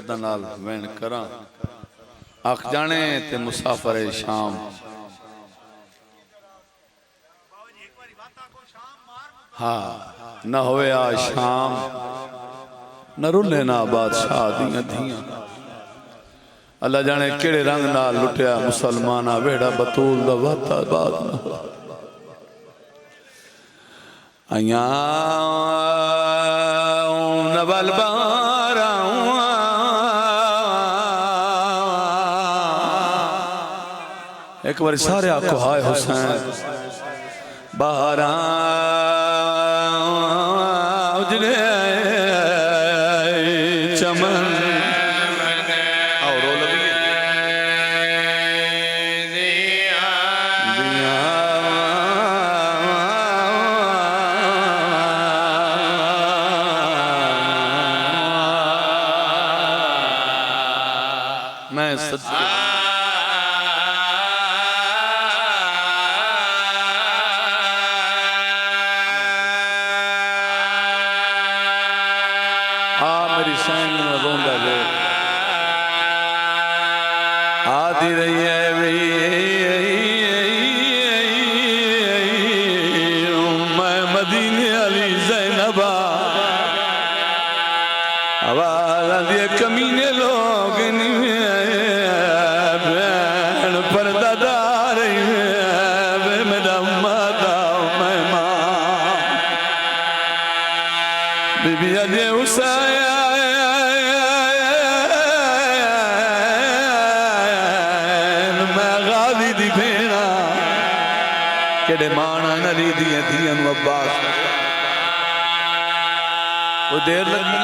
कसरत नाल वैन करा आख जाने ते मुसाफर शाम हाँ न होए आ शाम न रुले ना बादशाह दियां धियां अल्लाह जाने केड़े रंग नाल लुटिया मुसलमाना वेड़ा बतूल दा वाता बात आया नवल बारा एक बार सारे आखो हाय हुसैन बारा उजड़े चमन मैं सच्ची मेरी सैन रोंदा वे आदि रही है मैं मदीने अली ज़ैनबा आवाज़ आदि कमीने लोग भैन पर्दादार मेरा माता मैं माँ बीबी अजय हुसैन केड़े माना नली दिया दिया अब्बास वो देर लगी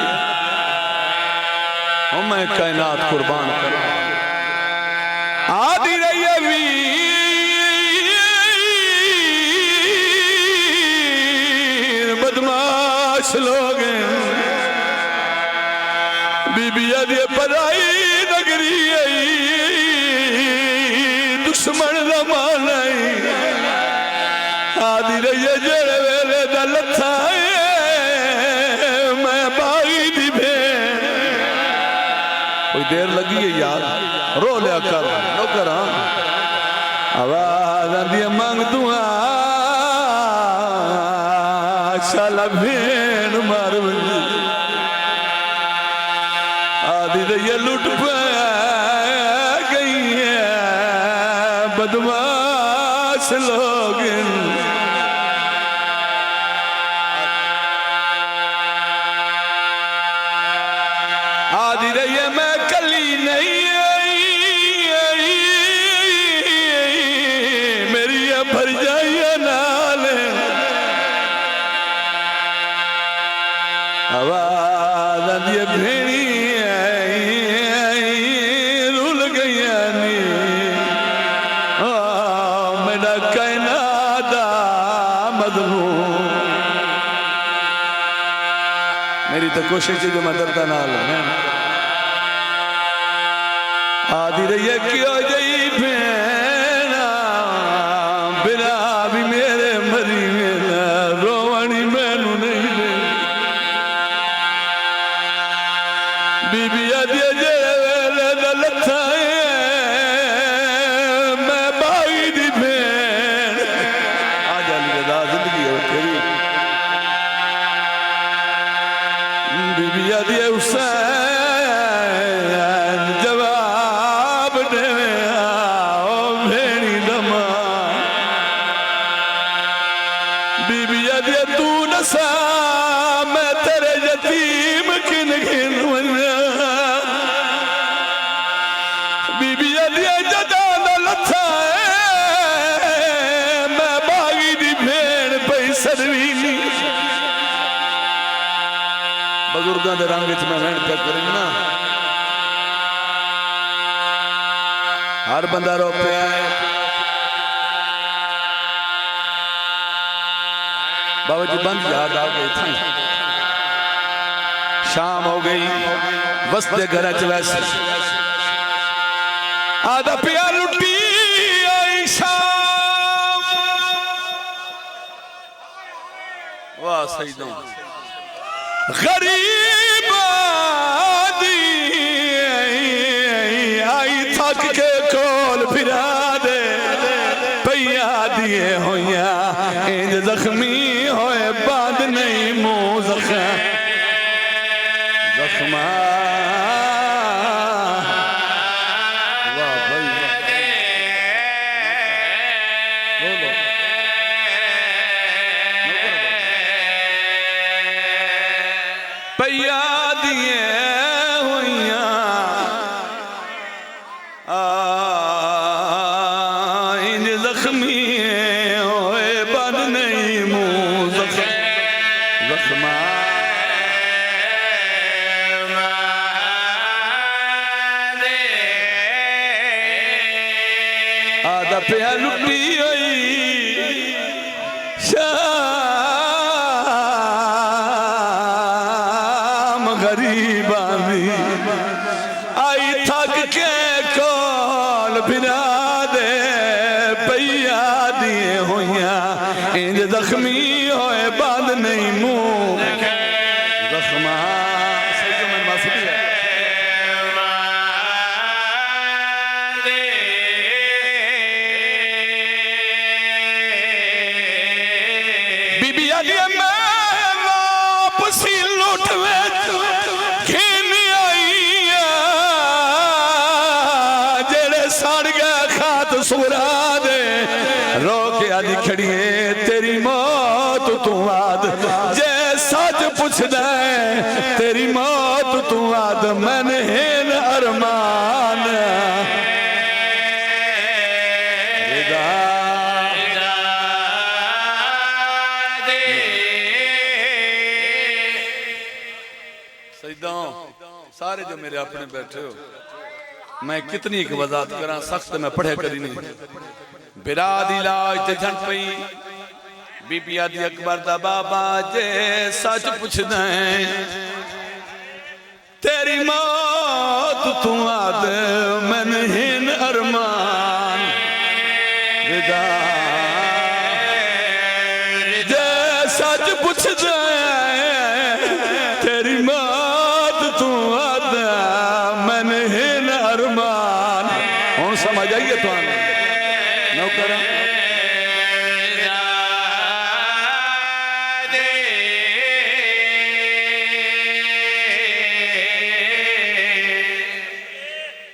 है मैं कायनात कुर्बान कर आदि रही वीर बदमाश लोग बीबी अदे पराई नगरी दुश्मन जमाना आदि रही जेड़े वेले दा लथा मैं बागी दी भेण कोई देर लगी है यार रो लिया कर नो करा आवाज आंदी मंग तू शाला भेण मार आदि रही लुट पे गई है बदमाश लोग आदि रही मैं कली नहीं मेरी भर जाइए नाल आवाज आदि भेड़ी रुल गई मेरा कहना दा मजलूम मेरी तो कोशिश है जो मैं दर्दा नाल आदि रही है क्यों जई भेना बिना भी मेरे मरी मेरा रोवनी मैनू नहीं दे बीबी आदि जेड़े लथा मैं बागी दी भेण आ जाली रदा जिंदगी हो तेरी बीबी आदि हुसैन जवाब दे आओ भेड़ी दमा बीबी आदि तू नसा मैं तेरे यतीम किन गिन वना बीबी आदि जदा लथा मैं बागी दी भेण पई सरवी बुजुर्गों के रंग में वैन पे करना हर बंदा रो पे बाबा जी बंद याद आ गई थी शाम हो गई वस्ते घर च वैसे आधा पिया लुटी आई शाम वाह सही दो गरीब दी दिए हुइयां इंज जख्मी होए बद नहीं मुंह जख्मा आदा पिया लुटी हुई शाम गरीबानी आई थक के कोल बिना दे पैया दिए हुइयां इंज जख्मी होए बंद नहीं मुंह जख्मा बीबी आदि मैं वापसी लुट घिन आई जेड़े सड़ गए खात सुरा दे रो के आदि खड़िए तेरी मौत तू आद जे सच पुछदा तेरी मौत तू आद मैंने हेन अरमान सारे जो मेरे अपने बैठे हो मैं कितनी एक वजात करा सख्त मैं पढ़े करी नहीं बिराद इलाज ते झट पई बीबी आदि अकबर दा बाबा जे सच पुछदा तेरी मौत तू आद मन हिन अरमान विदा जे सच पुछदा तेरी मौत तू आद मन हिन अरमान हुण समझ आइए तो नौकर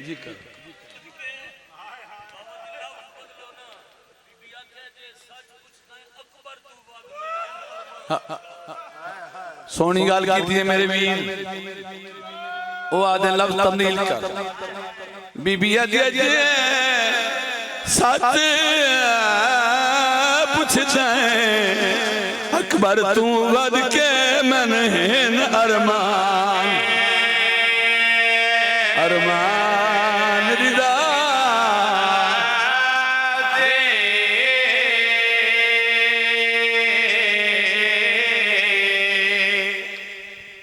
जी कर सोनी गाल की है मेरे वीर वो आदे लफ्ज तब्दील कर बीबी आदि सच पुछदा अकबर तू वद के मन हेन अरमान अरमान रिदा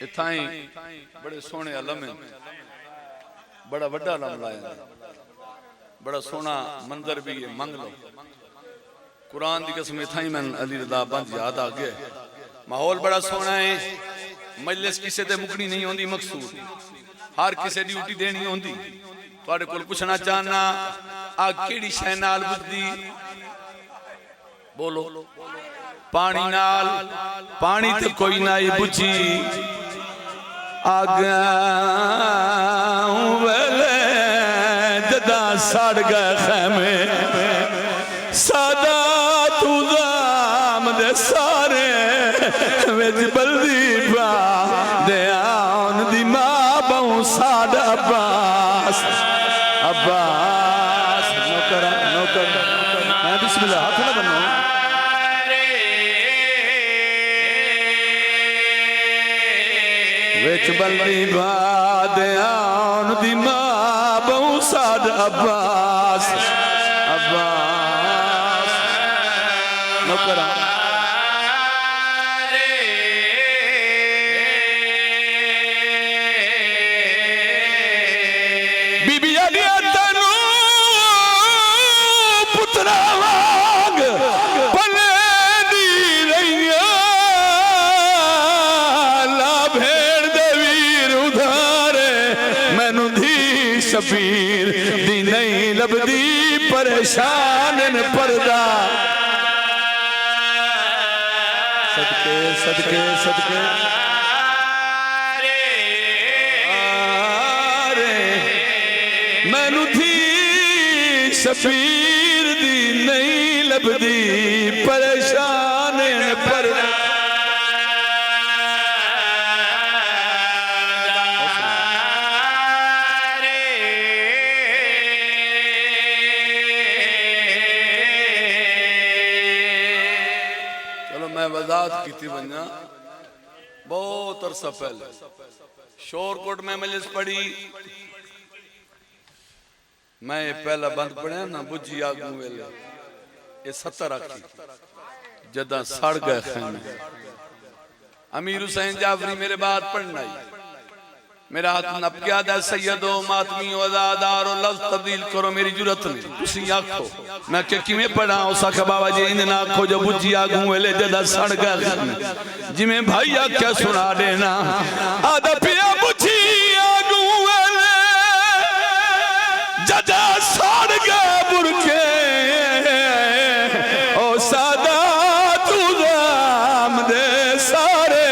इथाई बड़े सोने अलम है बड़ा बड़ा अलम लाया बड़ा सोना मंदिर भी है मंग लो कुरान की कसम इथाई मैं अली रदा बंद याद आ गया माहौल बड़ा सोना है मजलिस किसी ते मुकनी नहीं होंदी मकसूद हर किसी ड्यूटी देनी होंदी तुहाडे कोल पुछना चाहना आ केड़ी शै नाल बुझदी बोलो पानी नाल पानी ते कोई ना ही बुझी आग वेले जदा सड़ गए खैमे सादा तू जाम दे सारे विच बल्दी पा दे आन दी मां बहु सादा अब्बास अब्बास नौकर नौकर मैं बिस्मिल्लाह हाथ ना बनो विच बल्दी पा दे आन दी मां बहु सादा अब्बास अब्बास नौकर बीबी आदि तेनू पुत्रा वांग पले दी रहिया ला भेड़ दे वीर उधारे मैनू धी शबीर दी नहीं लभदी परेशान न परदा सदके सदके सदके मैनू थी शबीर दी नहीं लभदी परेशान पर वजाहत की थी बन्ना बहुत अरसा पहले शोरकोट में मजलिस पढ़ी मैं ये पहला बंद पढ़िया ना बुझी आगू वेले ये 70 आखी जदा सड़ गए खैमे अमीर हुसैन जाफरी मेरे बाद पढ़ना ही मेरा हाथ नप गया दा सैयदो मातमी वज़ादारो लफ्ज़ तब्दील करो मेरी जुरत नहीं तुसी आखो मैं के किवें पढ़ा उस आखे बाबा जी इन ना आखो जो बुझी आगू वेले जदा सड़ गए जिवें भाई आख्या सुना देना आदा पिया बुझी आगू वेले जदा सड़ गए बुरके ओ सादा तू जाम दे सारे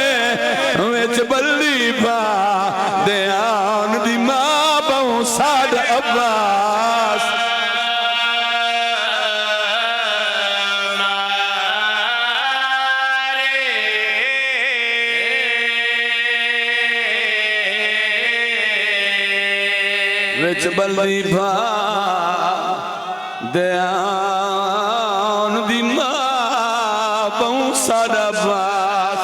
विच बल्ली बा दयान दी मां बहु साड अब्बास विच बल्ली बा दयान दी मां बहु साड अब्बास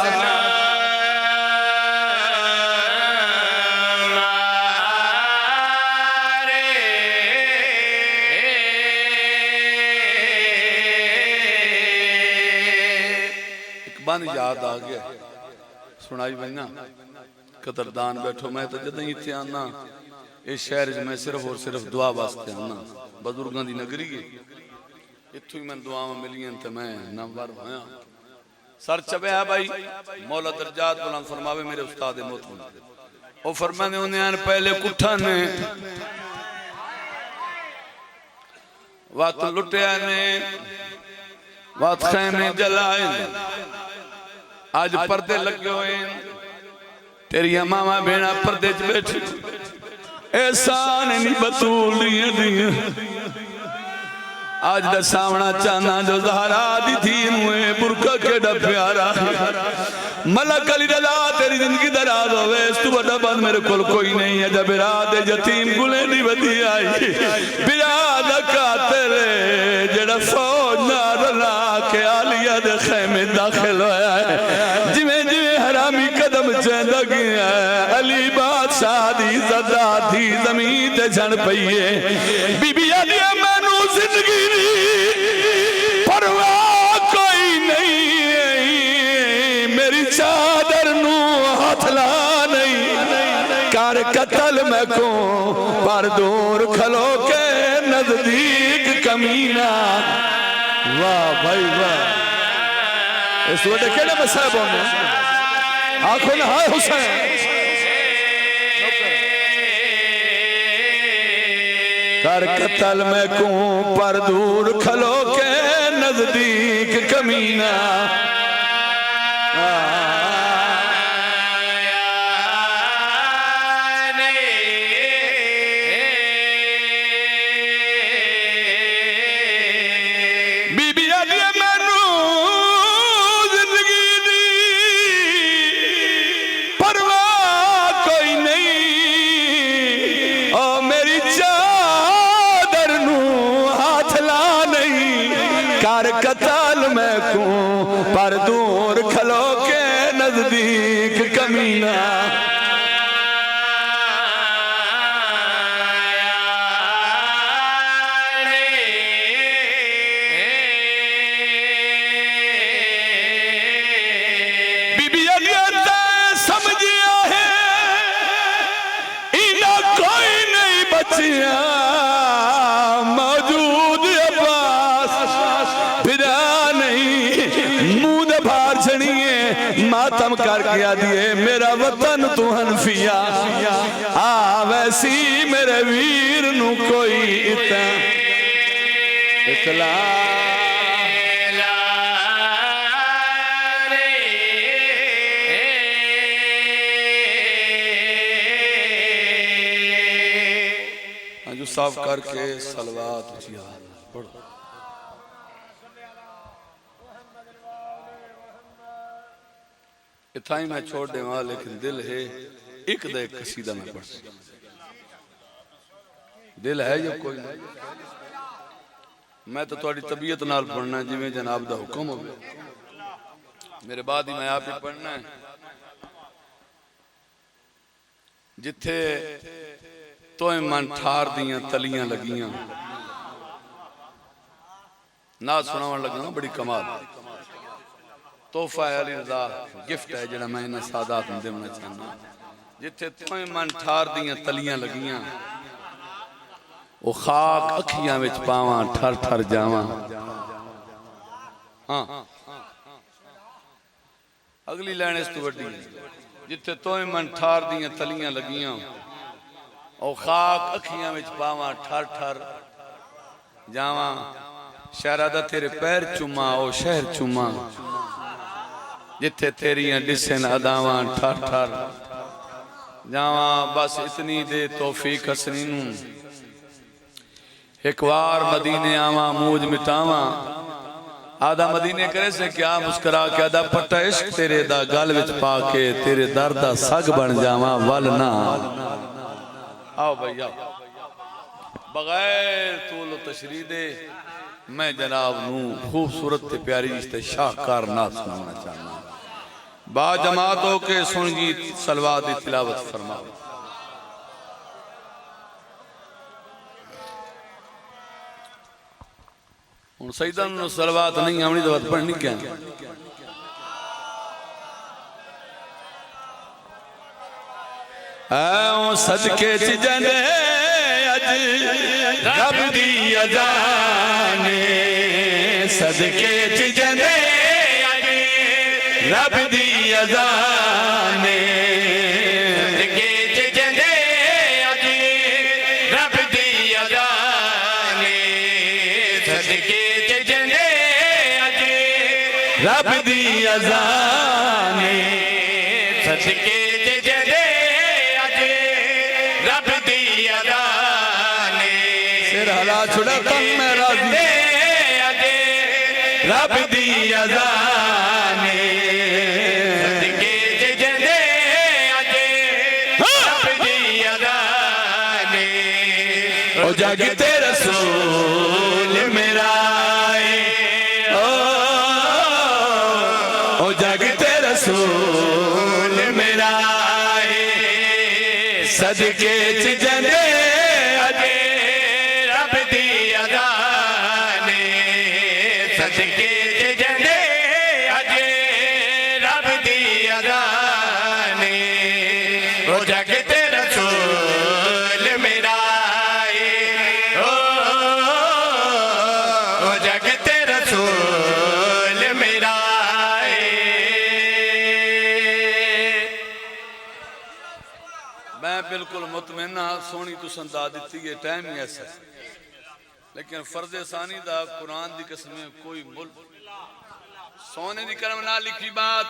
बन याद आ गया सुनाई बन्ना कदरदान बैठो मैं तो जद इतने आना इस शहर मैं सिर्फ और सिर्फ दुआ वास्ते आना बजुर्गों की नगरी है इतों ही मैं दुआवां मिलियां तो मैं नंबर होया सर चबया भाई मौला दरजात बुलंद फरमावे मेरे उस्ताद मोहतरम ओ फरमाने उन्हें पहले कुठा ने वात लुटिया ने वात खैमे जलाए आज पर्दे लगे हुए तेरिया मामा बेना पर्दे च बैठी एहसान नहीं बतूल दिया आज दा सावना चाना जो ज़हरा दी थी मुए बुरका केड़ा प्यारा मलक अली रज़ा तेरी जिंदगी दराज होवे इस तू बड़ा बंद मेरे कोल कोई नहीं है जब बिराद यतीम गुले दी वधी आई बिराद का तेरे जेड़ा फौज ना रला के आलिया दे खैमे दाखिल होया है जिवें जिवें हरामी कदम चंदा गया अली बादशाह दी ज़दा थी ज़मीन ते झण पईए बीबी आली मैनू जिंदगी परवाह कोई नहीं मेरी चादर नू हाथ ला नहीं कर कतल मैं को पर दूर खलो के नजदीक कमीना वाह भाई वाह इस वडे केड़े मसाब होने आखो ना हाय हुसैन कर कतल में को पर दूर खलो के नजदीक कमीना बीबी आली मैनू जिंदगी दी परवाह कोई नहीं ओ मेरी कर कतल मैं को पर दूर खलो के नजदीक कमीना बीबी अलिया समझिया है इना कोई नहीं बचिया मौजूद मातम कर गया दिए मेरा वतन तू हनफिया आ वैसी मेरे वीर नू कोई इतला जो साफ करके सलवात पढ़ो इतना ही मैं छोड़ देवा लेकिन दिल है एक दा एक कसीदा में पढ़ दिल है जो कोई नहीं मैं तो थोड़ी तबीयत नाल पढ़ना जिवें जनाब दा हुक्म हो मेरे बाद ही मैं आप ही पढ़ना है। जिथे तोए मन ठार दियां तलियां लगियां, ना सुनावन लगा बड़ी कमाल तोहफा है अली रज़ा, गिफ्ट है जड़ा मैं इन्हां सादात नूं देना चाहना। जिथे तोए मन ठार दियां तलियां लगियां, ओ खाक अखियां विच पावां ठर ठर जावां। हाँ अगली लाइन इस तो वड्डी, जिथे तोए मन ठार दियां तलियां लगियां, ओ खाक अखियां विच पावां ठर ठर जावां। शहरा दा तेरे पैर चुमा ओ शहर चुमा, जिथे तेरियां डिसन अदावां ठर ठर जावां। बस इतनी दे तौफीक हसनी नूं, एक बार मदीने आवां मूज मिटावां। आदा मदीने करे से क्या मुस्करा के आदा पट्टा इश्क तेरे दा गल विच पा के तेरे दर दा सग बन जावां वल ना। आओ भाई आओ, बगैर तूल तशरीह दे मैं जनाब नूं खूबसूरत ते प्यारी ते शाहकार नात सुनाना चाहना। बा जमात हो के सुन गीत सलवात दी तिलावत फरमाओ। हुण सईदा नूं सलवात नहीं आवनी तो पढ़नी क्या? ऐ सदके च जंदे अज रब दी अजाने, सदके च जंदे अज रब दी अजाने, सदके च जंदे अज रब दी अजाने, सदके च जंदे अज रब दी अजाने, सदके छुड़ा तन में राजी रब दी अज़ाने, सदके च जंदे अज रब दी अज़ाने। ओ जग ते रसूल मेरा ओ जग ते रसूल मेरा सदके च जंदे सदके च जंदे अज रब दी अज़ाने। ओ जग ते रसूल मेरा ओ जग ते रसूल मेरा। मैं बिल्कुल मुतमैन हाँ, सोनी तुसां दा दित्ती है टाइम ही ऐसा, लेकिन फर्ज सानी दा कुरान दी कसम कोई मुल सोने दी करम ना लिखी बात।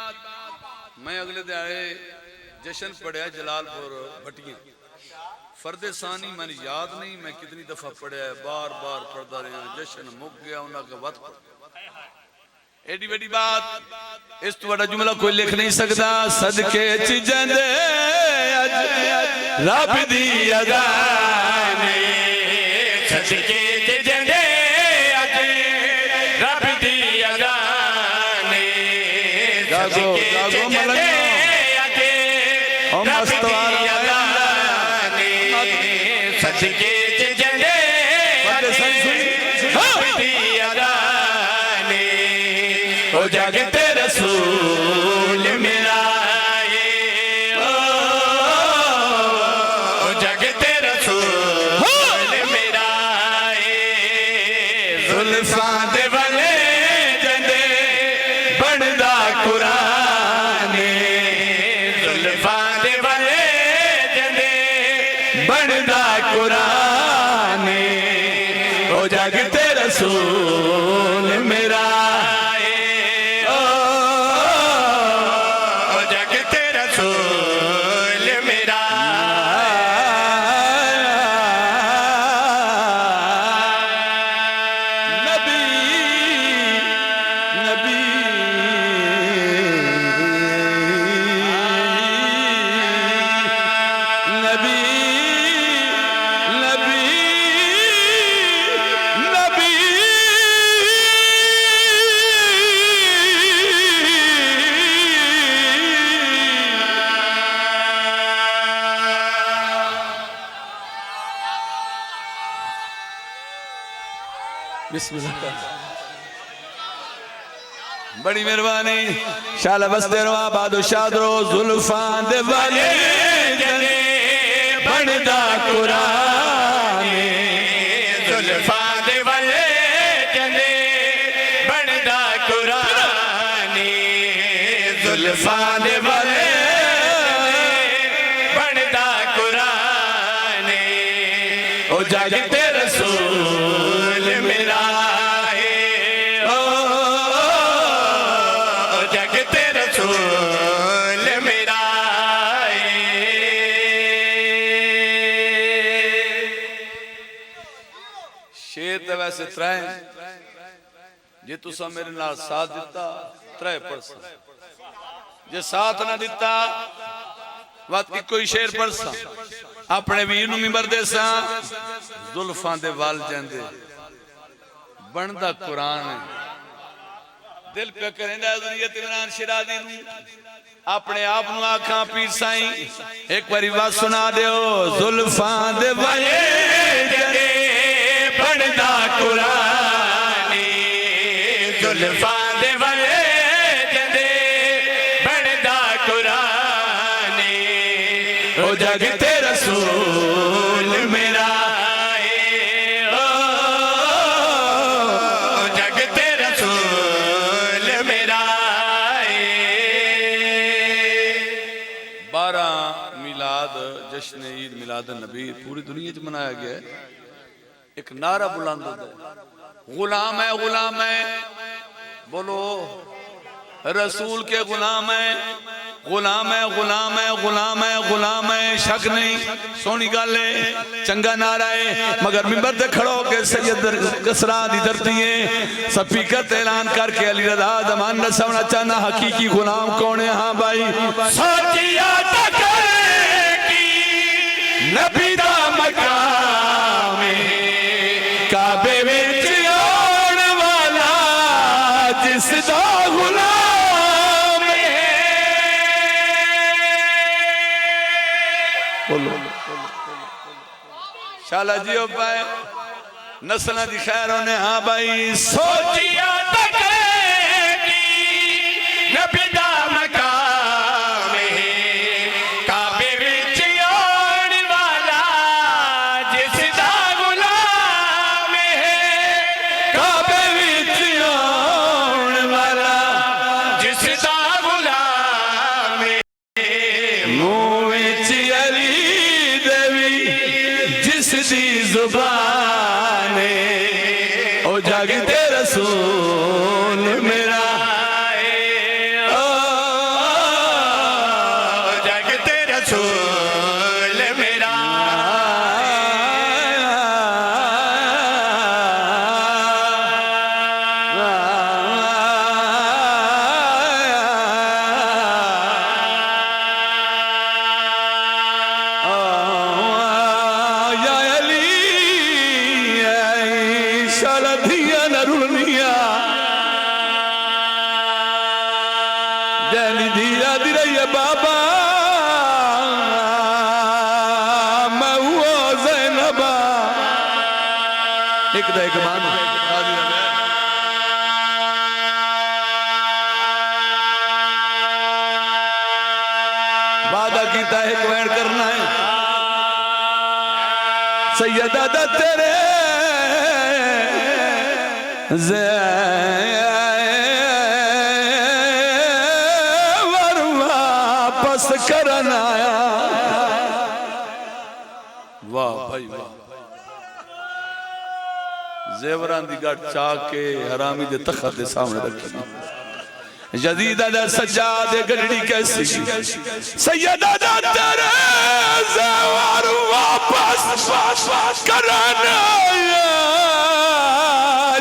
मैं अगले दिहाड़े जश्न पढ़िया जलालपुर भटिया, फर्द सानी मैंने याद नहीं मैं कितनी दफा पढ़िया है, बार बार पढ़ता रहा। जश्न मुक गया उन्होंने वत एडी बड़ी बात, इस तो बड़ा जुमला कोई लिख नहीं सकता। सदके च जंदे अज रब दी अज़ाने, सदके जागो जागो सदके च जंदे अज़ाने। ओ जग ते रसूल मेरा ओ जग ते रसूल मेरा जुल्फां दे वाले जंदे बनदा कुरान, जुल्फां दे वाले जंदे बनदा कुरान। ओ जग ते रसूल मेरा ओ जग ते रसूल मेरा। नबी नबी नबी नबी नबी बिस्मिल्लाह। बड़ी मेहरबानी शाला बसते रवा बादशाह जुल्फां दे वाले जने बनदा कुरान जुल्फां दे वाले जने बनदा कुरान जुल्फां दे वाले बनदा कुरान ओ जागते रसूल मेरा वैसे त्रै जे तुसा मेरे नाल साथ दिता त्रै परसा जे साथ ना दिता वत इको ही शेर परसा अपने वीर नूं मिंबर दे सा जुल्फां दे वाल जांदे बनदा कुरान दिल पे करेंदा हज़रत इमरान शिराज़ी नूं अपने आप नूं आखां पीर साईं एक बारी बात सुना दियो जुल्फां दे वाल जांदे बनदा कुरानी जुल्फां दे वाले जंदे बनदा कुरानी ओ जगते रसूल मेरा ओ जगते रसूल मेरा 12 मिलाद जश्न ईद मिलाद नबी पूरी दुनिया च मनाया गया है। एक नारा बुलंद होता है गुलाम है बोलो रसूल के गुलाम है गुलाम है गुलाम है गुलाम है गुलाम है शक नहीं सोनी गल है चंगा नारा है मगर मिंबर ते खड़ो के सैयद कसरा दी धरती है स्पीकर ते ऐलान करके अली रज़ा ज़मान दसना चाहना हकीकी गुलाम कौन है। हाँ भाई सोचिया तक की नबी दा मकाम काबे विच आउण वाला जिसदा गुलाम बोलो शाला जियो पाए नस्ल दी खैर होने। हाँ भाई सोचिया तक की नबी दा मकाम काबे विच आउण वाला जिसदा जुबान ओ जागते रसूल मेरा ओ जागते रसूल मेरा बाबा मैं वो ज़ैनबा एक दा एक मान वादा कीता है क्वेंट करना है सैयदा दा तेरे करन आया। वाह भाई वाह जेवरां दी गट चा के हरामी दे तखत दे सामने रखी यजीद दा सज्जाद गढ़ड़ी कैसी सैयदा दा तेरे जेवर वापस करन आया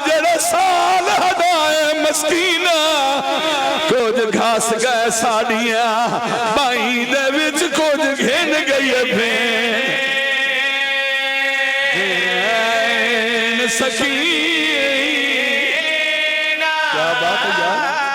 जड़ा साल हदाए मस्कीना कुछ घास गए साड़िया बाई दे विच कुछ घेन गई भेन सकी क्या बात है यार